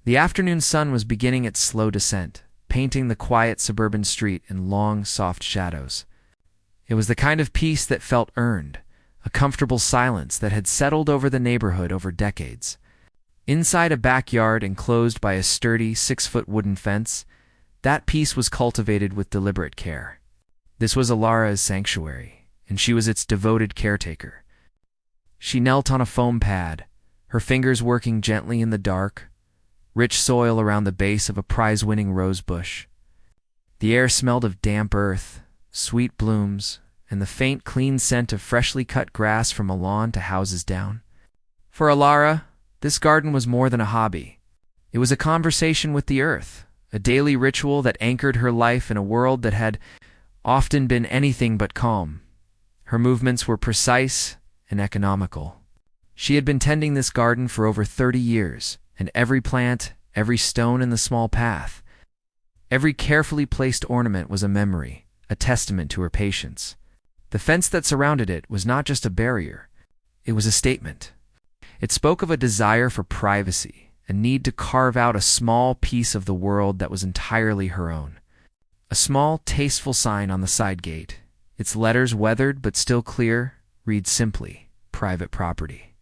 The afternoon sun was beginning its slow descent, painting the quiet suburban street in long, soft shadows. It was the kind of peace that felt earned, a comfortable silence that had settled over the neighborhood over decades. Inside a backyard enclosed by a sturdy 6-foot wooden fence, that peace was cultivated with deliberate care. This was Alara's sanctuary, and she was its devoted caretaker. She knelt on a foam pad, her fingers working gently in the dark, rich soil around the base of a prize-winning rose bush. The air smelled of damp earth, sweet blooms, and the faint, clean scent of freshly cut grass from a lawn to houses down. For Alara, this garden was more than a hobby. It was a conversation with the earth, a daily ritual that anchored her life in a world that had often been anything but calm. Her movements were precise and economical. She had been tending this garden for over 30 years, and every plant, every stone in the small path, every carefully placed ornament was a memory, a testament to her patience. The fence that surrounded it was not just a barrier, it was a statement. It spoke of a desire for privacy, a need to carve out a small piece of the world that was entirely her own. A small, tasteful sign on the side gate, its letters weathered but still clear, read simply, "Private property."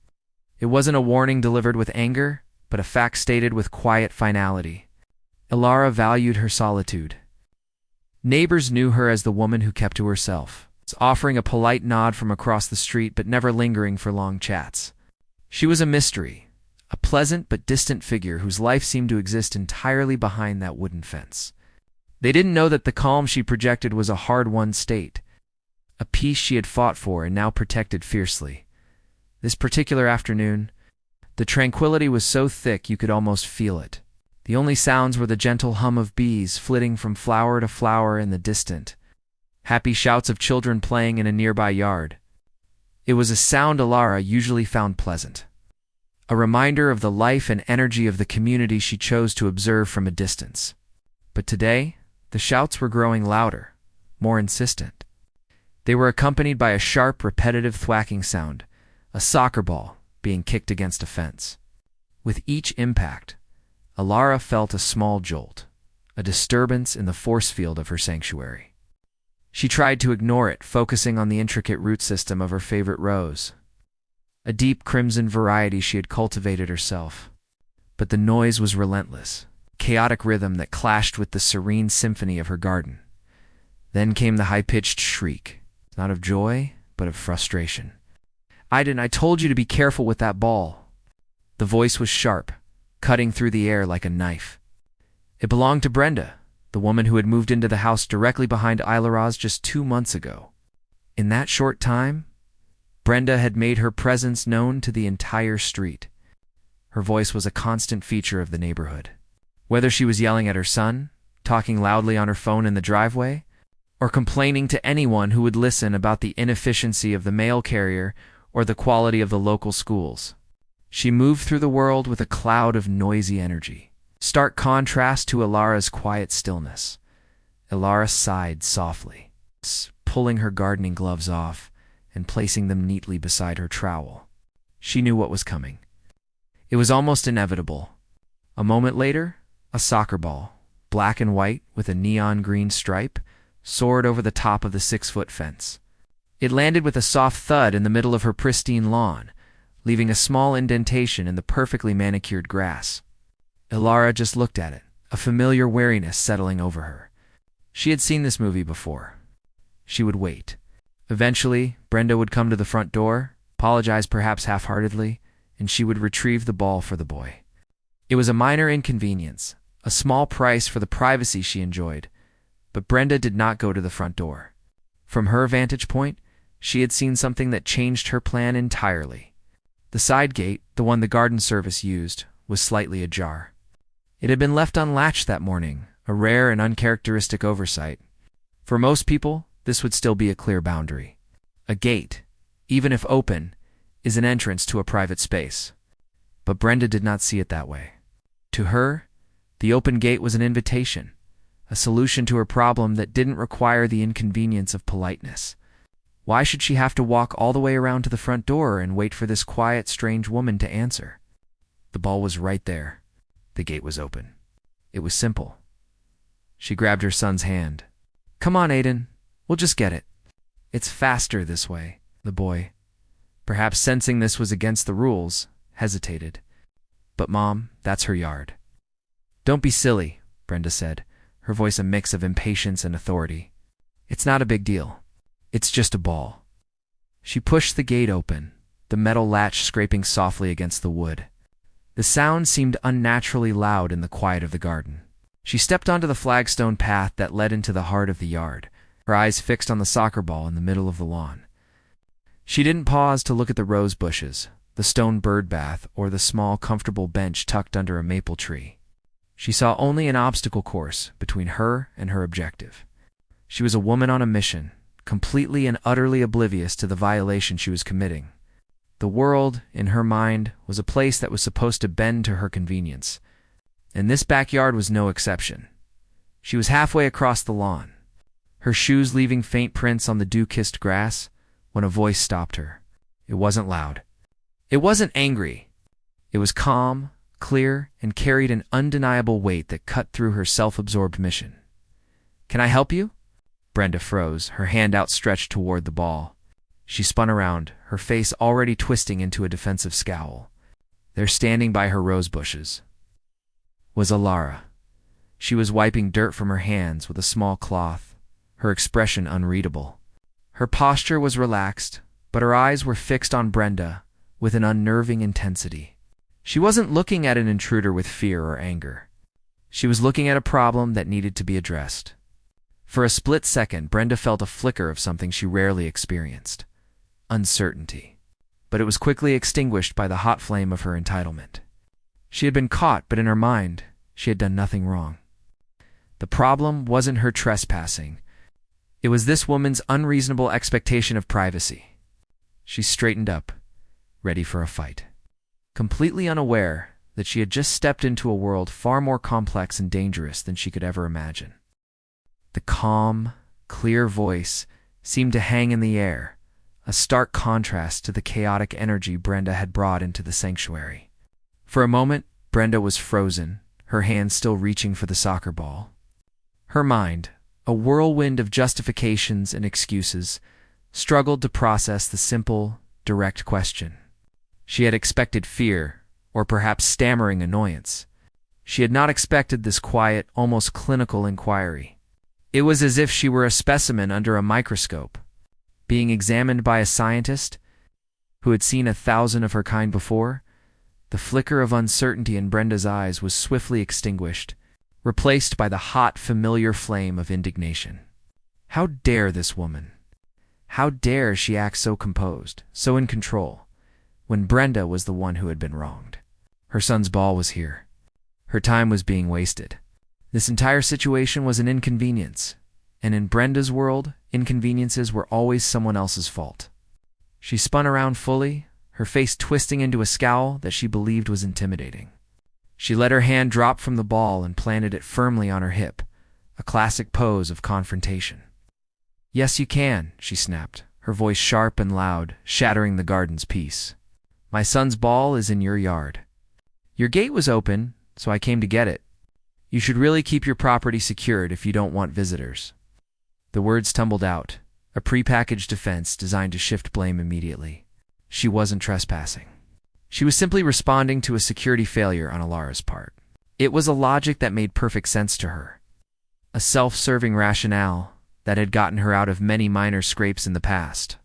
It wasn't a warning delivered with anger, but a fact stated with quiet finality. Alara valued her solitude. Neighbors knew her as the woman who kept to herself, offering a polite nod from across the street but never lingering for long chats. She was a mystery, a pleasant but distant figure whose life seemed to exist entirely behind that wooden fence. They didn't know that the calm she projected was a hard-won state, a peace she had fought for and now protected fiercely. This particular afternoon, the tranquility was so thick you could almost feel it. The only sounds were the gentle hum of bees flitting from flower to flower in the distant, happy shouts of children playing in a nearby yard. It was a sound Alara usually found pleasant, a reminder of the life and energy of the community she chose to observe from a distance. But today, the shouts were growing louder, more insistent. They were accompanied by a sharp, repetitive thwacking sound, a soccer ball being kicked against a fence. With each impact, Alara felt a small jolt, a disturbance in the force field of her sanctuary. She tried to ignore it, focusing on the intricate root system of her favorite rose, a deep crimson variety she had cultivated herself. But the noise was relentless, chaotic rhythm that clashed with the serene symphony of her garden. Then came the high-pitched shriek, not of joy, but of frustration. "I told you to be careful with that ball." The voice was sharp, cutting through the air like a knife. It belonged to Brenda, the woman who had moved into the house directly behind Alara's just 2 months ago. In that short time, Brenda had made her presence known to the entire street. Her voice was a constant feature of the neighborhood. Whether she was yelling at her son, talking loudly on her phone in the driveway, or complaining to anyone who would listen about the inefficiency of the mail carrier or the quality of the local schools, she moved through the world with a cloud of noisy energy. Stark contrast to Alara's quiet stillness. Alara sighed softly, pulling her gardening gloves off and placing them neatly beside her trowel. She knew what was coming. It was almost inevitable. A moment later, a soccer ball, black and white with a neon green stripe, soared over the top of the 6-foot fence. It landed with a soft thud in the middle of her pristine lawn, leaving a small indentation in the perfectly manicured grass. Alara just looked at it, a familiar wariness settling over her. She had seen this movie before. She would wait. Eventually, Brenda would come to the front door, apologize perhaps half-heartedly, and she would retrieve the ball for the boy. It was a minor inconvenience, a small price for the privacy she enjoyed, but Brenda did not go to the front door. From her vantage point, she had seen something that changed her plan entirely. The side gate, the one the garden service used, was slightly ajar. It had been left unlatched that morning, a rare and uncharacteristic oversight. For most people, this would still be a clear boundary. A gate, even if open, is an entrance to a private space. But Brenda did not see it that way. To her, the open gate was an invitation, a solution to her problem that didn't require the inconvenience of politeness. Why should she have to walk all the way around to the front door and wait for this quiet, strange woman to answer? The ball was right there. The gate was open. It was simple. She grabbed her son's hand. "Come on, Aiden. We'll just get it. It's faster this way." The boy, perhaps sensing this was against the rules, hesitated. "But Mom, that's her yard." "Don't be silly," Brenda said, her voice a mix of impatience and authority. "It's not a big deal. It's just a ball." She pushed the gate open, the metal latch scraping softly against the wood. The sound seemed unnaturally loud in the quiet of the garden. She stepped onto the flagstone path that led into the heart of the yard, her eyes fixed on the soccer ball in the middle of the lawn. She didn't pause to look at the rose bushes, the stone bird bath, or the small, comfortable bench tucked under a maple tree. She saw only an obstacle course between her and her objective. She was a woman on a mission, completely and utterly oblivious to the violation she was committing. The world, in her mind, was a place that was supposed to bend to her convenience, and this backyard was no exception. She was halfway across the lawn, her shoes leaving faint prints on the dew-kissed grass, when a voice stopped her. It wasn't loud. It wasn't angry. It was calm, clear, and carried an undeniable weight that cut through her self-absorbed mission. "Can I help you?" Brenda froze, her hand outstretched toward the ball. She spun around, her face already twisting into a defensive scowl. There, standing by her rose bushes, was Alara. She was wiping dirt from her hands with a small cloth, her expression unreadable. Her posture was relaxed, but her eyes were fixed on Brenda with an unnerving intensity. She wasn't looking at an intruder with fear or anger. She was looking at a problem that needed to be addressed. For a split second, Brenda felt a flicker of something she rarely experienced: uncertainty. But it was quickly extinguished by the hot flame of her entitlement. She had been caught, but in her mind, she had done nothing wrong. The problem wasn't her trespassing. It was this woman's unreasonable expectation of privacy. She straightened up, ready for a fight, completely unaware that she had just stepped into a world far more complex and dangerous than she could ever imagine. The calm, clear voice seemed to hang in the air, a stark contrast to the chaotic energy Brenda had brought into the sanctuary. For a moment, Brenda was frozen, her hand still reaching for the soccer ball. Her mind, a whirlwind of justifications and excuses, struggled to process the simple, direct question. She had expected fear, or perhaps stammering annoyance. She had not expected this quiet, almost clinical inquiry. It was as if she were a specimen under a microscope, being examined by a scientist who had seen 1,000 of her kind before. The flicker of uncertainty in Brenda's eyes was swiftly extinguished, replaced by the hot, familiar flame of indignation. How dare this woman? How dare she act so composed, so in control, when Brenda was the one who had been wronged? Her son's ball was here. Her time was being wasted. This entire situation was an inconvenience, and in Brenda's world, inconveniences were always someone else's fault. She spun around fully, her face twisting into a scowl that she believed was intimidating. She let her hand drop from the ball and planted it firmly on her hip, a classic pose of confrontation. "Yes, you can," she snapped, her voice sharp and loud, shattering the garden's peace. "My son's ball is in your yard. Your gate was open, so I came to get it. You should really keep your property secured if you don't want visitors." The words tumbled out, a prepackaged defense designed to shift blame immediately. She wasn't trespassing. She was simply responding to a security failure on Alara's part. It was a logic that made perfect sense to her, a self-serving rationale that had gotten her out of many minor scrapes in the past.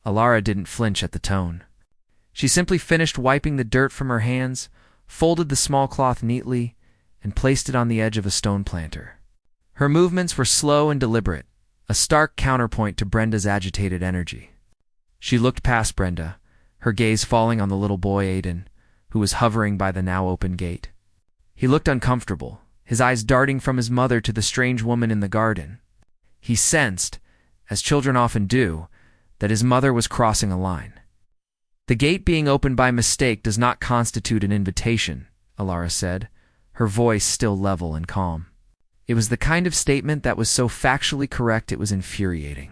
Alara didn't flinch at the tone. She simply finished wiping the dirt from her hands, folded the small cloth neatly, and placed it on the edge of a stone planter. Her movements were slow and deliberate, a stark counterpoint to Brenda's agitated energy. She looked past Brenda, her gaze falling on the little boy Aiden, who was hovering by the now open gate. He looked uncomfortable, his eyes darting from his mother to the strange woman in the garden. He sensed, as children often do, that his mother was crossing a line. "The gate being opened by mistake does not constitute an invitation," Alara said, her voice still level and calm. It was the kind of statement that was so factually correct it was infuriating.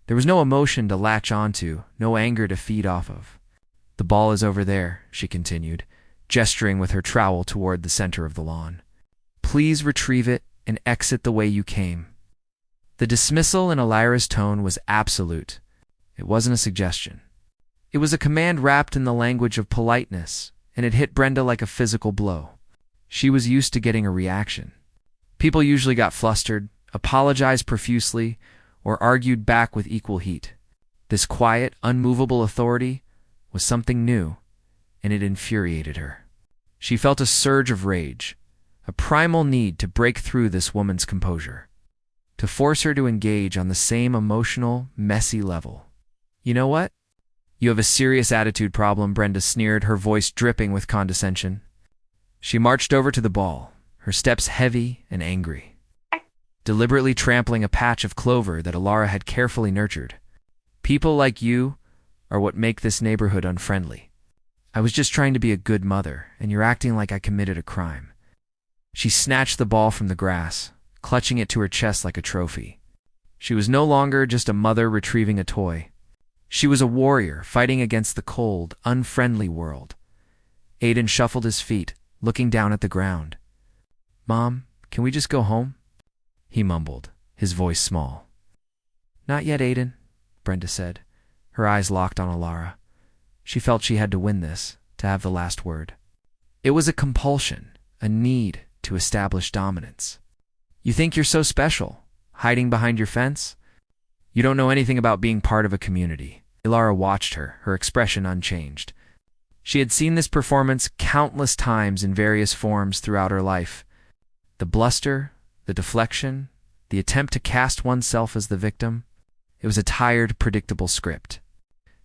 There was no emotion to latch onto, no anger to feed off of. "The ball is over there," she continued, gesturing with her trowel toward the center of the lawn. "Please retrieve it and exit the way you came." The dismissal in Elira's tone was absolute. It wasn't a suggestion. It was a command wrapped in the language of politeness, and it hit Brenda like a physical blow. She was used to getting a reaction. People usually got flustered, apologized profusely, or argued back with equal heat. This quiet, unmovable authority was something new, and it infuriated her. She felt a surge of rage, a primal need to break through this woman's composure, to force her to engage on the same emotional, messy level. "You know what? You have a serious attitude problem," Brenda sneered, her voice dripping with condescension. She marched over to the ball, her steps heavy and angry, deliberately trampling a patch of clover that Elira had carefully nurtured. "People like you are what make this neighborhood unfriendly. I was just trying to be a good mother, and you're acting like I committed a crime." She snatched the ball from the grass, clutching it to her chest like a trophy. She was no longer just a mother retrieving a toy. She was a warrior fighting against the cold, unfriendly world. Aiden shuffled his feet, looking down at the ground. "Mom, can we just go home?" he mumbled, his voice small. "Not yet, Aiden," Brenda said, her eyes locked on Elira. She felt she had to win this, to have the last word. It was a compulsion, a need to establish dominance. "You think you're so special, hiding behind your fence? You don't know anything about being part of a community." Elira watched her, her expression unchanged. She had seen this performance countless times in various forms throughout her life. The bluster, the deflection, the attempt to cast oneself as the victim. It was a tired, predictable script.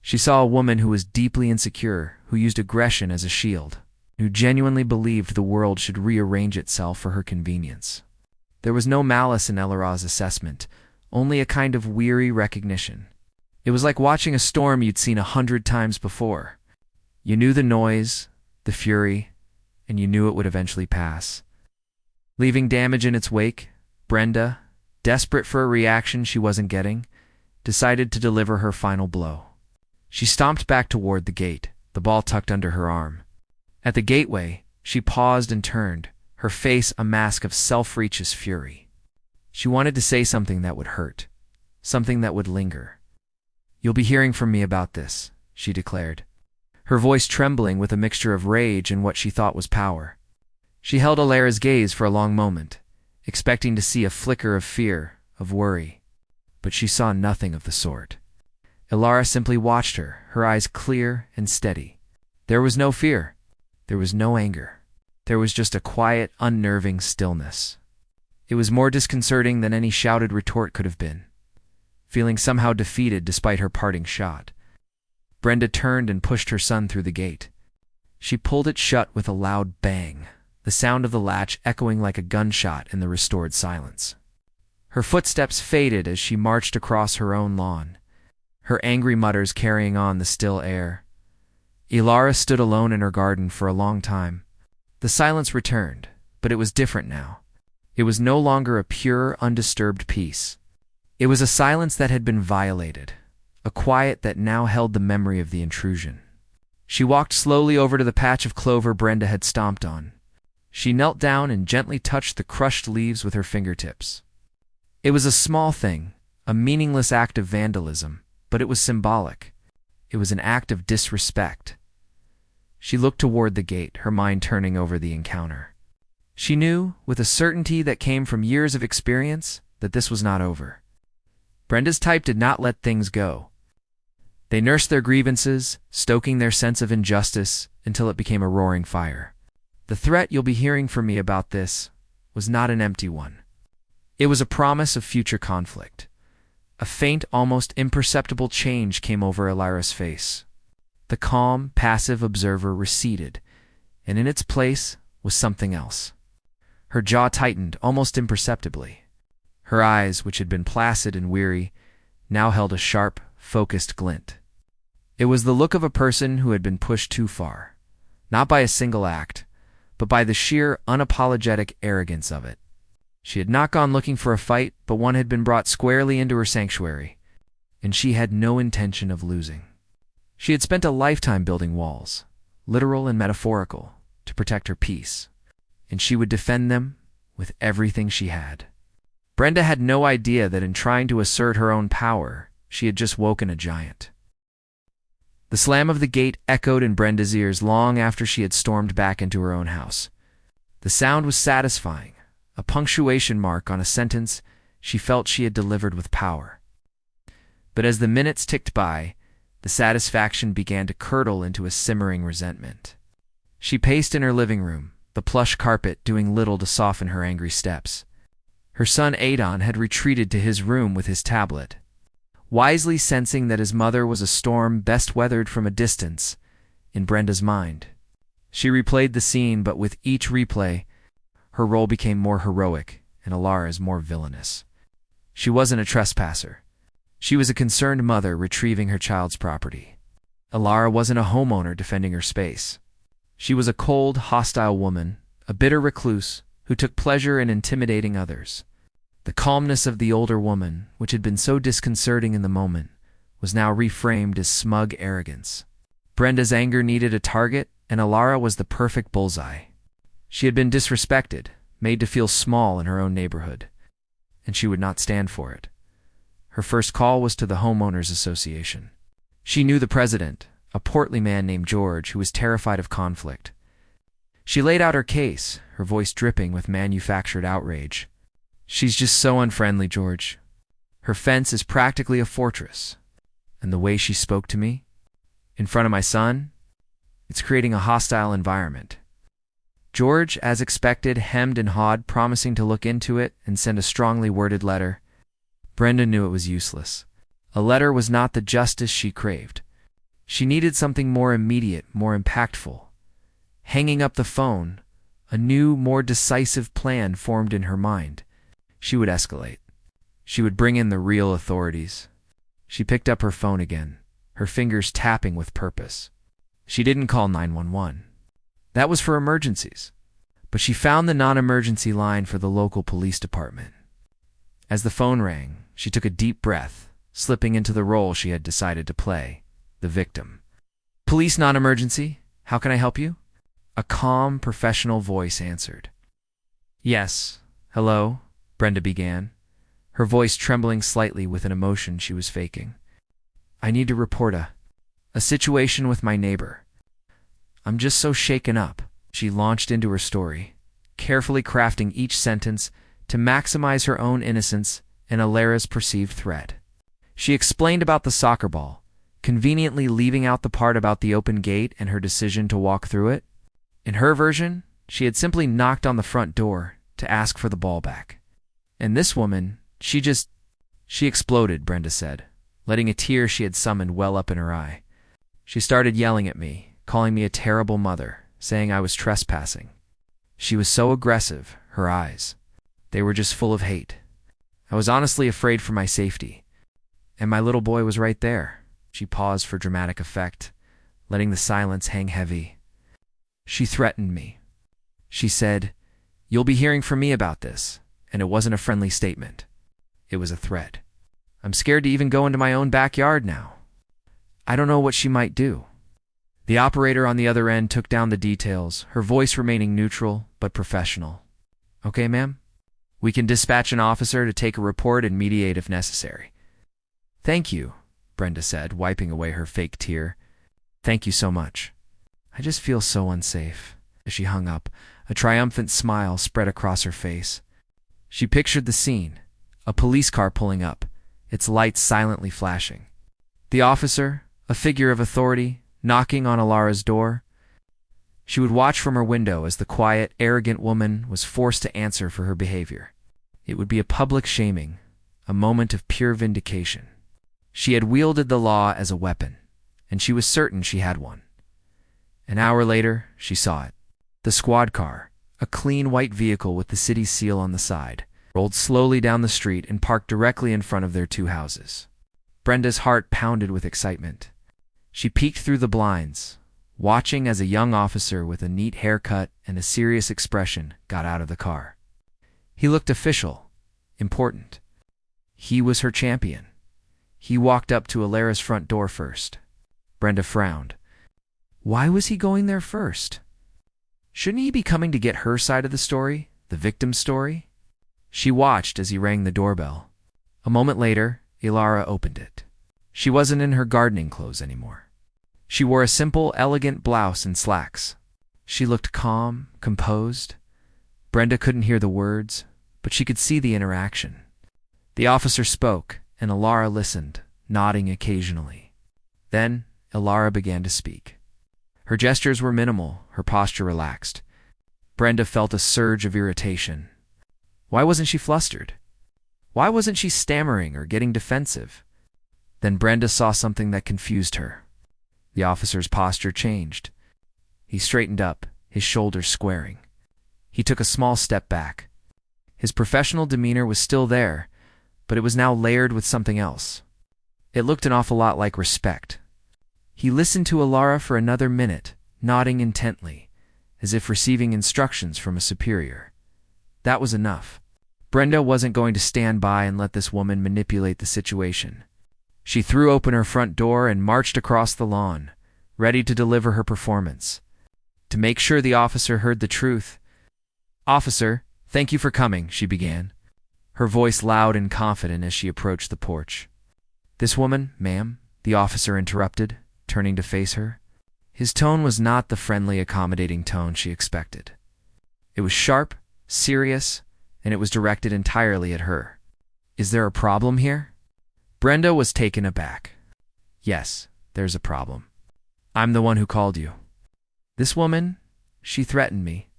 She saw a woman who was deeply insecure, who used aggression as a shield, who genuinely believed the world should rearrange itself for her convenience. There was no malice in Elira's assessment, only a kind of weary recognition. It was like watching a storm you'd seen 100 times before. You knew the noise, the fury, and you knew it would eventually pass. Leaving damage in its wake, Brenda, desperate for a reaction she wasn't getting, decided to deliver her final blow. She stomped back toward the gate, the ball tucked under her arm. At the gateway, she paused and turned, her face a mask of self-righteous fury. She wanted to say something that would hurt, something that would linger. "You'll be hearing from me about this," she declared, her voice trembling with a mixture of rage and what she thought was power. She held Elira's gaze for a long moment, expecting to see a flicker of fear, of worry, but she saw nothing of the sort. Elira simply watched her, her eyes clear and steady. There was no fear. There was no anger. There was just a quiet, unnerving stillness. It was more disconcerting than any shouted retort could have been. Feeling somehow defeated despite her parting shot, Brenda turned and pushed her son through the gate. She pulled it shut with a loud bang, the sound of the latch echoing like a gunshot in the restored silence. Her footsteps faded as she marched across her own lawn, her angry mutters carrying on the still air. Elira stood alone in her garden for a long time. The silence returned, but it was different now. It was no longer a pure, undisturbed peace. It was a silence that had been violated, a quiet that now held the memory of the intrusion. She walked slowly over to the patch of clover Brenda had stomped on. She knelt down and gently touched the crushed leaves with her fingertips. It was a small thing, a meaningless act of vandalism, but it was symbolic. It was an act of disrespect. She looked toward the gate, her mind turning over the encounter. She knew, with a certainty that came from years of experience, that this was not over. Brenda's type did not let things go. They nursed their grievances, stoking their sense of injustice until it became a roaring fire. The threat "you'll be hearing from me about this" was not an empty one. It was a promise of future conflict. A faint, almost imperceptible change came over Elira's face. The calm, passive observer receded, and in its place was something else. Her jaw tightened almost imperceptibly. Her eyes, which had been placid and weary, now held a sharp, focused glint. It was the look of a person who had been pushed too far, not by a single act, but by the sheer, unapologetic arrogance of it. She had not gone looking for a fight, but one had been brought squarely into her sanctuary, and she had no intention of losing. She had spent a lifetime building walls, literal and metaphorical, to protect her peace, and she would defend them with everything she had. Brenda had no idea that in trying to assert her own power, she had just woken a giant. The slam of the gate echoed in Brenda's ears long after she had stormed back into her own house. The sound was satisfying, a punctuation mark on a sentence she felt she had delivered with power. But as the minutes ticked by, the satisfaction began to curdle into a simmering resentment. She paced in her living room, the plush carpet doing little to soften her angry steps. Her son Adon had retreated to his room with his tablet. Wisely sensing that his mother was a storm best weathered from a distance, in Brenda's mind. She replayed the scene, but with each replay, her role became more heroic and Alara's more villainous. She wasn't a trespasser. She was a concerned mother retrieving her child's property. Alara wasn't a homeowner defending her space. She was a cold, hostile woman, a bitter recluse who took pleasure in intimidating others. The calmness of the older woman, which had been so disconcerting in the moment, was now reframed as smug arrogance. Brenda's anger needed a target, and Alara was the perfect bullseye. She had been disrespected, made to feel small in her own neighborhood, and she would not stand for it. Her first call was to the Homeowners Association. She knew the president, a portly man named George, who was terrified of conflict. She laid out her case, her voice dripping with manufactured outrage. "She's just so unfriendly, George. Her fence is practically a fortress. And the way she spoke to me, in front of my son, it's creating a hostile environment." George, as expected, hemmed and hawed, promising to look into it and send a strongly worded letter. Brenda knew it was useless. A letter was not the justice she craved. She needed something more immediate, more impactful. Hanging up the phone, a new, more decisive plan formed in her mind. She would escalate. She would bring in the real authorities. She picked up her phone again, her fingers tapping with purpose. She didn't call 911. That was for emergencies. But she found the non-emergency line for the local police department. As the phone rang, she took a deep breath, slipping into the role she had decided to play, the victim. "Police non-emergency, how can I help you?" A calm, professional voice answered. "Yes, hello," Brenda began, her voice trembling slightly with an emotion she was faking. "I need to report a situation with my neighbor. I'm just so shaken up." She launched into her story, carefully crafting each sentence to maximize her own innocence and Alara's perceived threat. She explained about the soccer ball, conveniently leaving out the part about the open gate and her decision to walk through it. In her version, she had simply knocked on the front door to ask for the ball back. And this woman, she exploded, Brenda said, letting a tear she had summoned well up in her eye. She started yelling at me, calling me a terrible mother, saying I was trespassing. She was so aggressive, her eyes. They were just full of hate. I was honestly afraid for my safety. And my little boy was right there. She paused for dramatic effect, letting the silence hang heavy. She threatened me. She said, "You'll be hearing from me about this." And it wasn't a friendly statement. It was a threat. I'm scared to even go into my own backyard now. I don't know what she might do. The operator on the other end took down the details, her voice remaining neutral but professional. "Okay, ma'am? We can dispatch an officer to take a report and mediate if necessary." "Thank you," Brenda said, wiping away her fake tear. "Thank you so much. I just feel so unsafe." As she hung up, a triumphant smile spread across her face. She pictured the scene, a police car pulling up, its lights silently flashing. The officer, a figure of authority, knocking on Alara's door. She would watch from her window as the quiet, arrogant woman was forced to answer for her behavior. It would be a public shaming, a moment of pure vindication. She had wielded the law as a weapon, and she was certain she had one. An hour later, she saw it. The squad car, a clean white vehicle with the city's seal on the side, rolled slowly down the street and parked directly in front of their two houses. Brenda's heart pounded with excitement. She peeked through the blinds, watching as a young officer with a neat haircut and a serious expression got out of the car. He looked official, important. He was her champion. He walked up to Alara's front door first. Brenda frowned. Why was he going there first? Shouldn't he be coming to get her side of the story, the victim's story? She watched as he rang the doorbell. A moment later, Ilara opened it. She wasn't in her gardening clothes anymore. She wore a simple, elegant blouse and slacks. She looked calm, composed. Brenda couldn't hear the words, but she could see the interaction. The officer spoke, and Ilara listened, nodding occasionally. Then, Ilara began to speak. Her gestures were minimal, her posture relaxed. Brenda felt a surge of irritation. Why wasn't she flustered? Why wasn't she stammering or getting defensive? Then Brenda saw something that confused her. The officer's posture changed. He straightened up, his shoulders squaring. He took a small step back. His professional demeanor was still there, but it was now layered with something else. It looked an awful lot like respect. He listened to Ilara for another minute, nodding intently, as if receiving instructions from a superior. That was enough. Brenda wasn't going to stand by and let this woman manipulate the situation. She threw open her front door and marched across the lawn, ready to deliver her performance. To make sure the officer heard the truth, "Officer, thank you for coming," she began, her voice loud and confident as she approached the porch. "This woman, ma'am," the officer interrupted, turning to face her. His tone was not the friendly, accommodating tone she expected. It was sharp, serious, and it was directed entirely at her. "Is there a problem here?" Brenda was taken aback. "Yes, there's a problem. I'm the one who called you. This woman, she threatened me."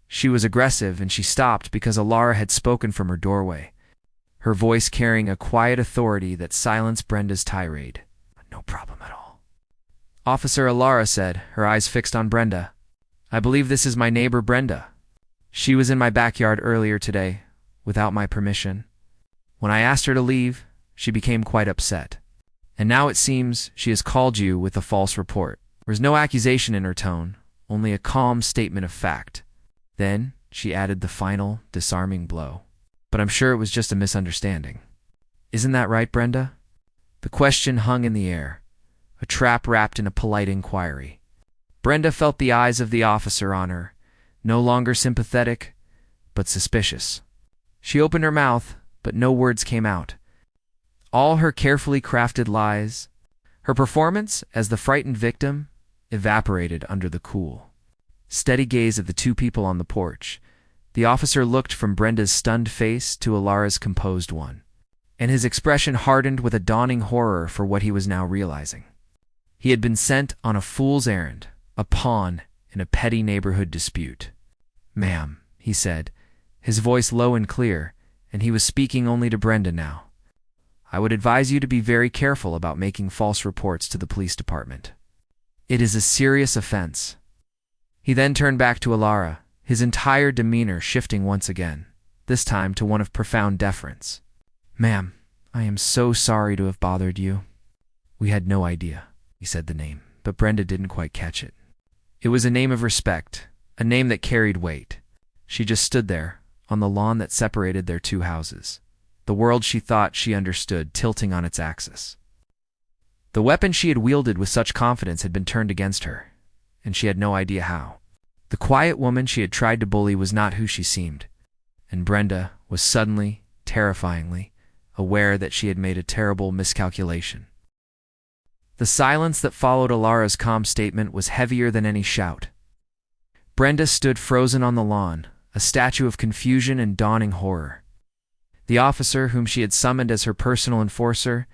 She was aggressive, and she stopped because Ilara had spoken from her doorway, her voice carrying a quiet authority that silenced Brenda's tirade. "No problem at all." "Officer," Ilara said, her eyes fixed on Brenda. "I believe this is my neighbor Brenda. She was in my backyard earlier today, without my permission. When I asked her to leave, she became quite upset. And now it seems she has called you with a false report." There was no accusation in her tone, only a calm statement of fact. Then she added the final, disarming blow. "But I'm sure it was just a misunderstanding. Isn't that right, Brenda?" The question hung in the air, a trap wrapped in a polite inquiry. Brenda felt the eyes of the officer on her, no longer sympathetic, but suspicious. She opened her mouth, but no words came out. All her carefully crafted lies, her performance as the frightened victim, evaporated under the cool, steady gaze of the two people on the porch. The officer looked from Brenda's stunned face to Ilara's composed one, and his expression hardened with a dawning horror for what he was now realizing. He had been sent on a fool's errand, a pawn in a petty neighborhood dispute. "Ma'am," he said, his voice low and clear, and he was speaking only to Brenda now. "I would advise you to be very careful about making false reports to the police department. It is a serious offense." He then turned back to Ilara, his entire demeanor shifting once again, this time to one of profound deference. "Ma'am, I am so sorry to have bothered you." "We had no idea," he said the name, but Brenda didn't quite catch it. It was a name of respect, a name that carried weight. She just stood there, on the lawn that separated their two houses, the world she thought she understood tilting on its axis. The weapon she had wielded with such confidence had been turned against her, and she had no idea how. The quiet woman she had tried to bully was not who she seemed, and Brenda was suddenly, terrifyingly, aware that she had made a terrible miscalculation. The silence that followed Ilara's calm statement was heavier than any shout. Brenda stood frozen on the lawn, a statue of confusion and dawning horror. The officer whom she had summoned as her personal enforcer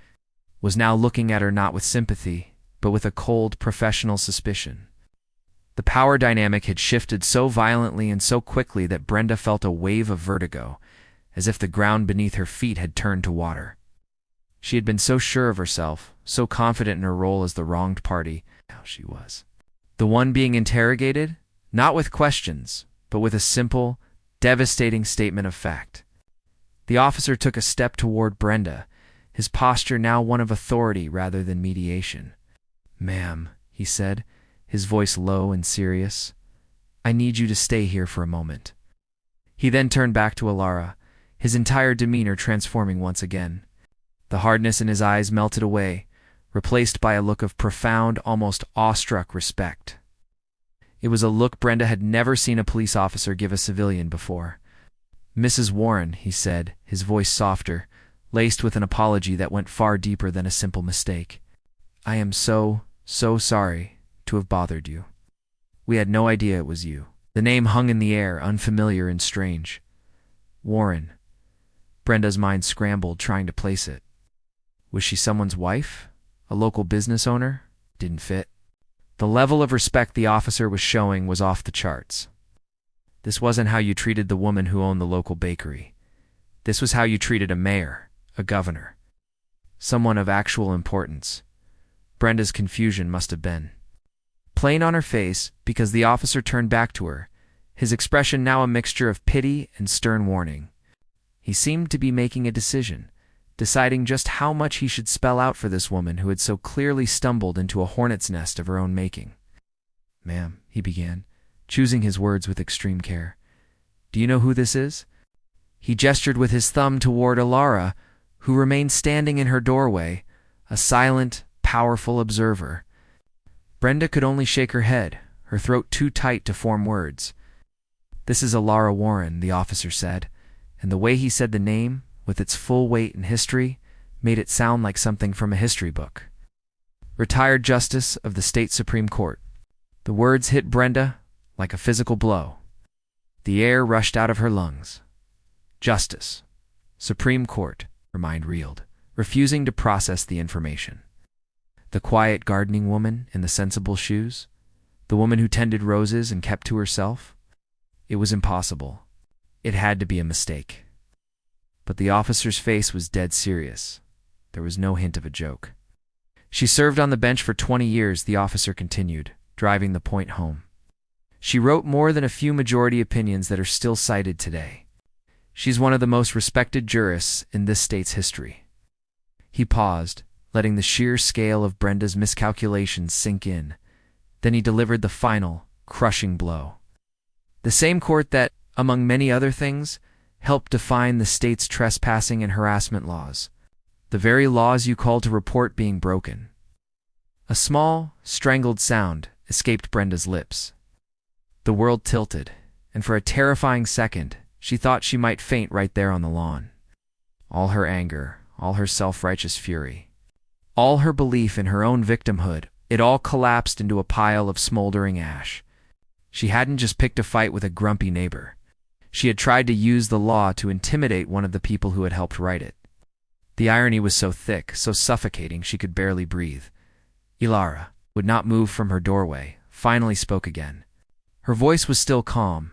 was now looking at her not with sympathy, but with a cold, professional suspicion. The power dynamic had shifted so violently and so quickly that Brenda felt a wave of vertigo, as if the ground beneath her feet had turned to water. She had been so sure of herself, so confident in her role as the wronged party. Now she was the one being interrogated, not with questions, but with a simple, devastating statement of fact. The officer took a step toward Brenda, his posture now one of authority rather than mediation. "Ma'am," he said, his voice low and serious, "I need you to stay here for a moment." He then turned back to Ilara, his entire demeanor transforming once again. The hardness in his eyes melted away, replaced by a look of profound, almost awestruck respect. It was a look Brenda had never seen a police officer give a civilian before. "Mrs. Warren," he said, his voice softer, laced with an apology that went far deeper than a simple mistake. "I am so sorry to have bothered you. We had no idea it was you." The name hung in the air, unfamiliar and strange. Warren. Brenda's mind scrambled, trying to place it. Was she someone's wife? A local business owner? Didn't fit. The level of respect the officer was showing was off the charts. This wasn't how you treated the woman who owned the local bakery. This was how you treated a mayor, a governor, someone of actual importance. Brenda's confusion must have been plain on her face because the officer turned back to her, his expression now a mixture of pity and stern warning. He seemed to be making a decision, deciding just how much he should spell out for this woman who had so clearly stumbled into a hornet's nest of her own making. "Ma'am," he began, choosing his words with extreme care. "Do you know who this is?" He gestured with his thumb toward Ilara, who remained standing in her doorway, a silent, powerful observer. Brenda could only shake her head, her throat too tight to form words. "This is Ilara Warren," the officer said, and the way he said the name, with its full weight and history, made it sound like something from a history book. "Retired Justice of the State Supreme Court." The words hit Brenda like a physical blow. The air rushed out of her lungs. Justice. Supreme Court, her mind reeled, refusing to process the information. The quiet gardening woman in the sensible shoes? The woman who tended roses and kept to herself? It was impossible. It had to be a mistake. But the officer's face was dead serious. There was no hint of a joke. "She served on the bench for 20 years, the officer continued, driving the point home. "She wrote more than a few majority opinions that are still cited today. She's one of the most respected jurists in this state's history." He paused, letting the sheer scale of Brenda's miscalculations sink in. Then he delivered the final, crushing blow. "The same court that, among many other things, helped define the state's trespassing and harassment laws. The very laws you called to report being broken." A small, strangled sound escaped Brenda's lips. The world tilted, and for a terrifying second, she thought she might faint right there on the lawn. All her anger, all her self-righteous fury, all her belief in her own victimhood, it all collapsed into a pile of smoldering ash. She hadn't just picked a fight with a grumpy neighbor. She had tried to use the law to intimidate one of the people who had helped write it. The irony was so thick, so suffocating, she could barely breathe. Ilara would not move from her doorway, finally spoke again. Her voice was still calm,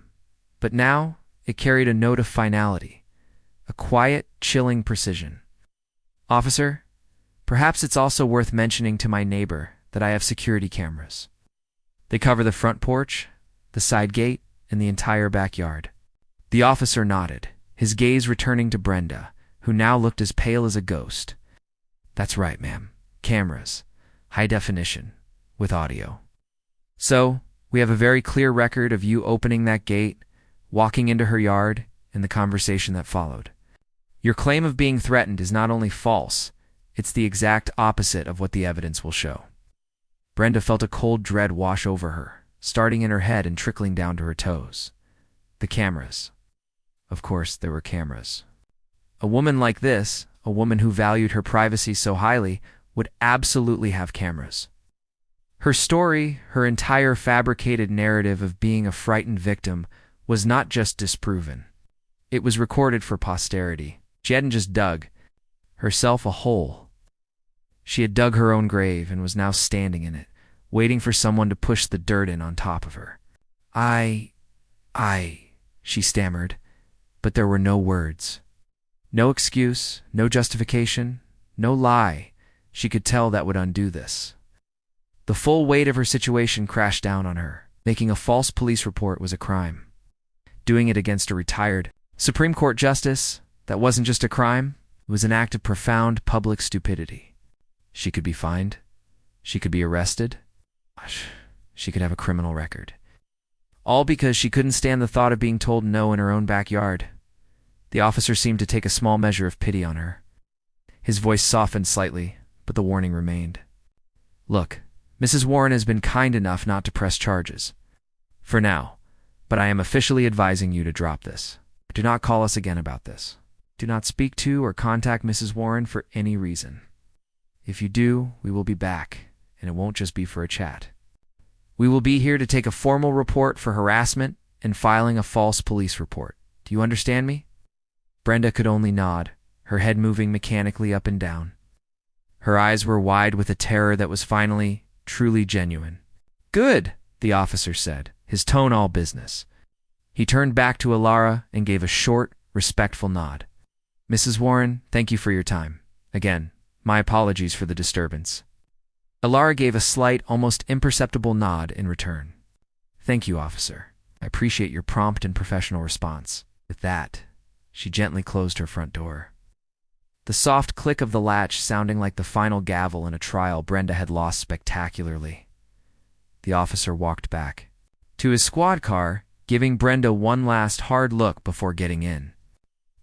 but now it carried a note of finality, a quiet, chilling precision. "Officer, perhaps it's also worth mentioning to my neighbor that I have security cameras. They cover the front porch, the side gate, and the entire backyard." The officer nodded, his gaze returning to Brenda, who now looked as pale as a ghost. "That's right, ma'am. Cameras. High definition. With audio. So, we have a very clear record of you opening that gate, walking into her yard, and the conversation that followed. Your claim of being threatened is not only false, it's the exact opposite of what the evidence will show." Brenda felt a cold dread wash over her, starting in her head and trickling down to her toes. The cameras. Of course, there were cameras. A woman like this, a woman who valued her privacy so highly, would absolutely have cameras. Her story, her entire fabricated narrative of being a frightened victim, was not just disproven. It was recorded for posterity. She hadn't just dug herself a hole. She had dug her own grave and was now standing in it, waiting for someone to push the dirt in on top of her. I, she stammered, but there were no words. No excuse, no justification, no lie. She could tell that would undo this. The full weight of her situation crashed down on her. Making a false police report was a crime. Doing it against a retired Supreme Court justice, that wasn't just a crime, it was an act of profound public stupidity. She could be fined. She could be arrested. She could have a criminal record. All because she couldn't stand the thought of being told no in her own backyard. The officer seemed to take a small measure of pity on her. His voice softened slightly, but the warning remained. "Look, Mrs. Warren has been kind enough not to press charges. For now, but I am officially advising you to drop this. Do not call us again about this. Do not speak to or contact Mrs. Warren for any reason. If you do, we will be back, and it won't just be for a chat. We will be here to take a formal report for harassment and filing a false police report. Do you understand me?" Brenda could only nod, her head moving mechanically up and down. Her eyes were wide with a terror that was finally truly genuine. "Good," the officer said, his tone all business. He turned back to Alara and gave a short, respectful nod. "Mrs. Warren, thank you for your time. Again, my apologies for the disturbance." Alara gave a slight, almost imperceptible nod in return. "Thank you, officer. I appreciate your prompt and professional response." With that, she gently closed her front door. The soft click of the latch sounding like the final gavel in a trial Brenda had lost spectacularly. The officer walked back to his squad car, giving Brenda one last hard look before getting in.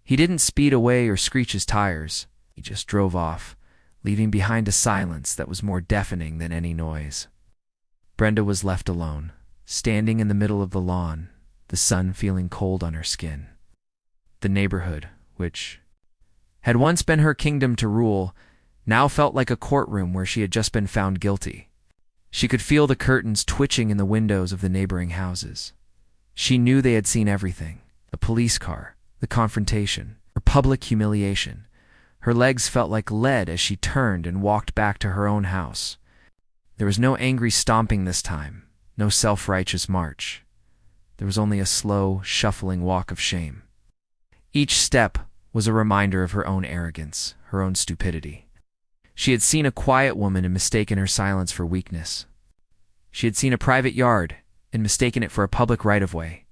He didn't speed away or screech his tires. He just drove off, leaving behind a silence that was more deafening than any noise. Brenda was left alone, standing in the middle of the lawn, the sun feeling cold on her skin. The neighborhood, which had once been her kingdom to rule, now felt like a courtroom where she had just been found guilty. She could feel the curtains twitching in the windows of the neighboring houses. She knew they had seen everything: the police car, the confrontation, her public humiliation. Her legs felt like lead as she turned and walked back to her own house. There was no angry stomping this time, no self-righteous march. There was only a slow, shuffling walk of shame. Each step was a reminder of her own arrogance, her own stupidity. She had seen a quiet woman and mistaken her silence for weakness. She had seen a private yard and mistaken it for a public right-of-way.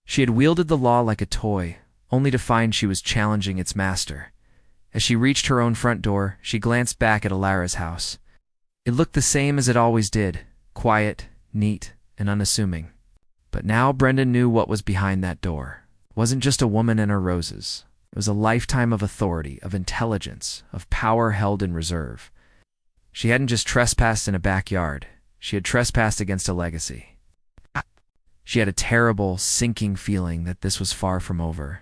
She had wielded the law like a toy, only to find she was challenging its master. As she reached her own front door, she glanced back at Alara's house. It looked the same as it always did, quiet, neat, and unassuming. But now Brenda knew what was behind that door. It wasn't just a woman and her roses. It was a lifetime of authority, of intelligence, of power held in reserve. She hadn't just trespassed in a backyard. She had trespassed against a legacy. She had a terrible, sinking feeling that this was far from over.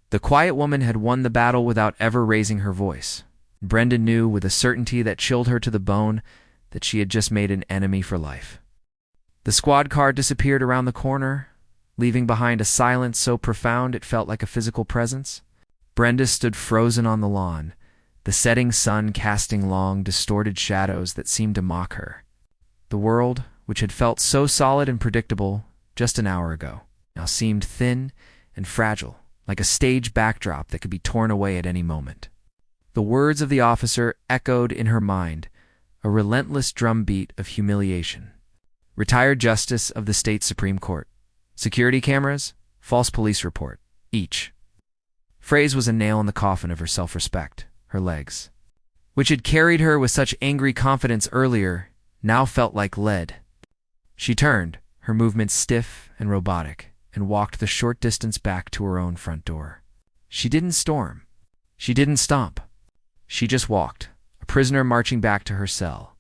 The quiet woman had won the battle without ever raising her voice. Brenda knew with a certainty that chilled her to the bone that she had just made an enemy for life. The squad car disappeared around the corner, leaving behind a silence so profound it felt like a physical presence. Brenda stood frozen on the lawn, the setting sun casting long, distorted shadows that seemed to mock her. The world, which had felt so solid and predictable just an hour ago, now seemed thin and fragile, like a stage backdrop that could be torn away at any moment. The words of the officer echoed in her mind, a relentless drumbeat of humiliation. Retired Justice of the State Supreme Court. Security cameras, false police report, each. Phrase was a nail in the coffin of her self-respect. Her legs, which had carried her with such angry confidence earlier, now felt like lead. She turned, her movements stiff and robotic, and walked the short distance back to her own front door. She didn't storm. She didn't stomp. She just walked, a prisoner marching back to her cell.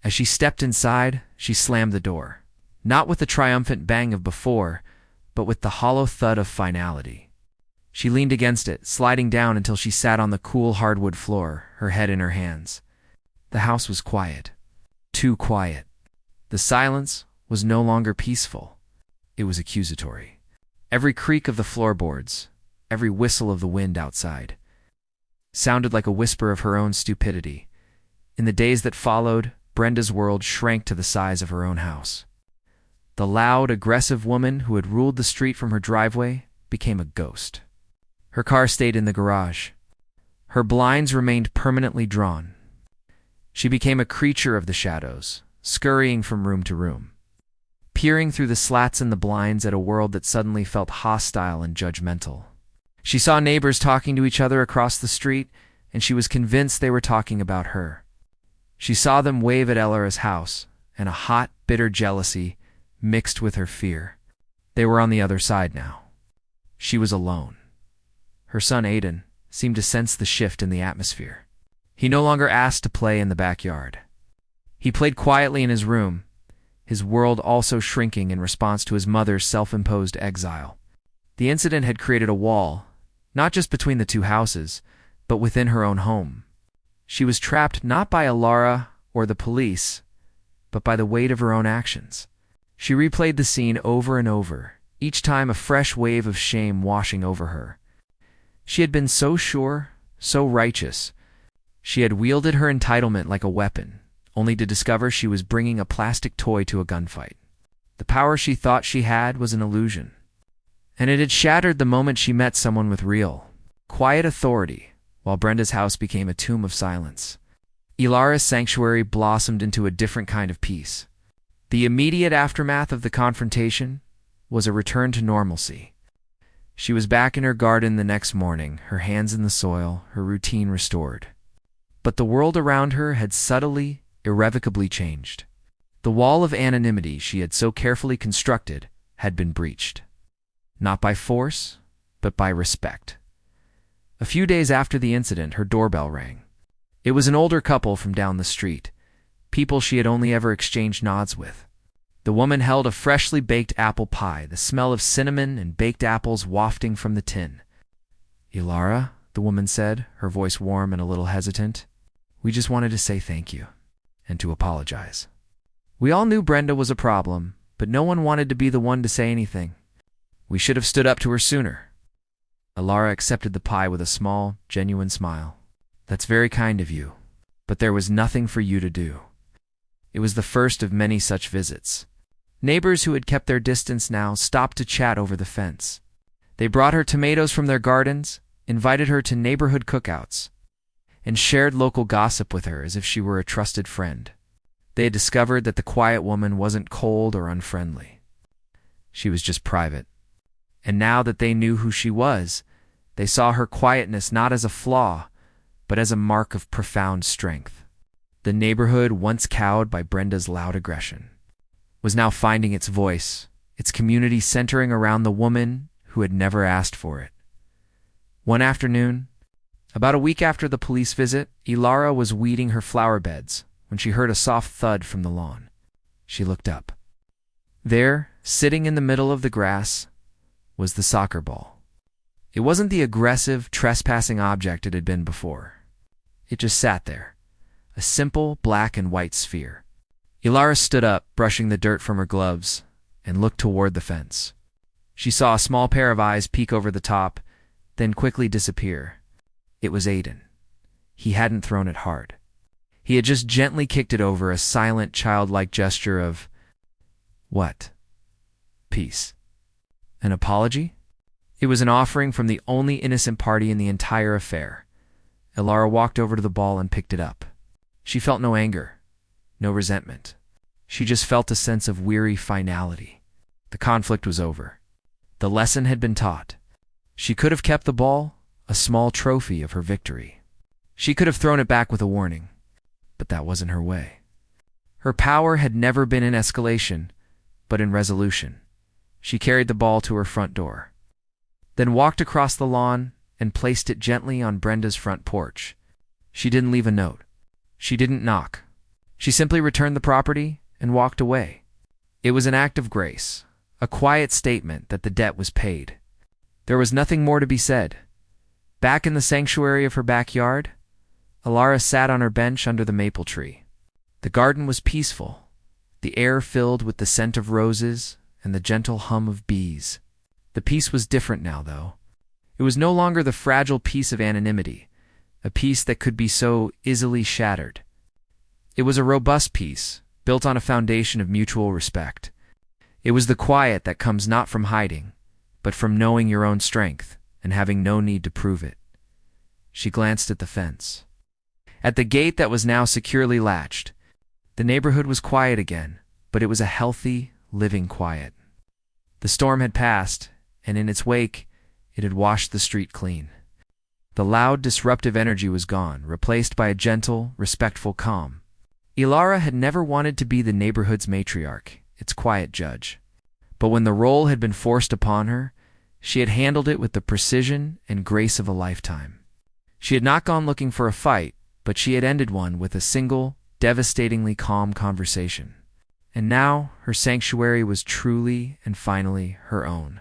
As she stepped inside, she slammed the door, not with the triumphant bang of before, but with the hollow thud of finality. She leaned against it, sliding down until she sat on the cool hardwood floor, her head in her hands. The house was quiet. Too quiet. The silence was no longer peaceful. It was accusatory. Every creak of the floorboards, every whistle of the wind outside, sounded like a whisper of her own stupidity. In the days that followed, Brenda's world shrank to the size of her own house. The loud, aggressive woman who had ruled the street from her driveway became a ghost. Her car stayed in the garage. Her blinds remained permanently drawn. She became a creature of the shadows, scurrying from room to room, peering through the slats in the blinds at a world that suddenly felt hostile and judgmental. She saw neighbors talking to each other across the street, and she was convinced they were talking about her. She saw them wave at Elara's house, and a hot, bitter jealousy mixed with her fear. They were on the other side now. She was alone. Her son Aiden seemed to sense the shift in the atmosphere. He no longer asked to play in the backyard. He played quietly in his room, his world also shrinking in response to his mother's self-imposed exile. The incident had created a wall, not just between the two houses, but within her own home. She was trapped not by Ilara or the police, but by the weight of her own actions. She replayed the scene over and over, each time a fresh wave of shame washing over her. She had been so sure, so righteous. She had wielded her entitlement like a weapon, only to discover she was bringing a plastic toy to a gunfight. The power she thought she had was an illusion, and it had shattered the moment she met someone with real, quiet authority, while Brenda's house became a tomb of silence. Ilara's sanctuary blossomed into a different kind of peace. The immediate aftermath of the confrontation was a return to normalcy. She was back in her garden the next morning, her hands in the soil, her routine restored. But the world around her had subtly, irrevocably changed. The wall of anonymity she had so carefully constructed had been breached. Not by force, but by respect. A few days after the incident, her doorbell rang. It was an older couple from down the street, people she had only ever exchanged nods with. The woman held a freshly baked apple pie, the smell of cinnamon and baked apples wafting from the tin. "Ilara," the woman said, her voice warm and a little hesitant, "we just wanted to say thank you, and to apologize. We all knew Brenda was a problem, but no one wanted to be the one to say anything. We should have stood up to her sooner." Ilara accepted the pie with a small, genuine smile. "That's very kind of you, but there was nothing for you to do." It was the first of many such visits. Neighbors who had kept their distance now stopped to chat over the fence. They brought her tomatoes from their gardens, invited her to neighborhood cookouts, and shared local gossip with her as if she were a trusted friend. They had discovered that the quiet woman wasn't cold or unfriendly. She was just private. And now that they knew who she was, they saw her quietness not as a flaw, but as a mark of profound strength. The neighborhood, once cowed by Brenda's loud aggression, was now finding its voice, its community centering around the woman who had never asked for it. One afternoon, about a week after the police visit, Ilara was weeding her flower beds when she heard a soft thud from the lawn. She looked up. There, sitting in the middle of the grass, was the soccer ball. It wasn't the aggressive, trespassing object it had been before. It just sat there, a simple black and white sphere. Ilara stood up, brushing the dirt from her gloves, and looked toward the fence. She saw a small pair of eyes peek over the top, then quickly disappear. It was Aiden. He hadn't thrown it hard. He had just gently kicked it over, a silent, childlike gesture of, what? Peace. An apology? It was an offering from the only innocent party in the entire affair. Ilara walked over to the ball and picked it up. She felt no anger, no resentment. She just felt a sense of weary finality. The conflict was over. The lesson had been taught. She could have kept the ball, a small trophy of her victory. She could have thrown it back with a warning, but that wasn't her way. Her power had never been in escalation, but in resolution. She carried the ball to her front door, then walked across the lawn and placed it gently on Brenda's front porch. She didn't leave a note. She didn't knock. She simply returned the property and walked away. It was an act of grace, a quiet statement that the debt was paid. There was nothing more to be said. Back in the sanctuary of her backyard, Ilara sat on her bench under the maple tree. The garden was peaceful, the air filled with the scent of roses and the gentle hum of bees. The peace was different now, though. It was no longer the fragile peace of anonymity, a peace that could be so easily shattered. It was a robust peace, built on a foundation of mutual respect. It was the quiet that comes not from hiding, but from knowing your own strength and having no need to prove it. She glanced at the fence. At the gate that was now securely latched, the neighborhood was quiet again, but it was a healthy, living quiet. The storm had passed, and in its wake, it had washed the street clean. The loud, disruptive energy was gone, replaced by a gentle, respectful calm. Ilara had never wanted to be the neighborhood's matriarch, its quiet judge. But when the role had been forced upon her, she had handled it with the precision and grace of a lifetime. She had not gone looking for a fight, but she had ended one with a single, devastatingly calm conversation. And now her sanctuary was truly and finally her own.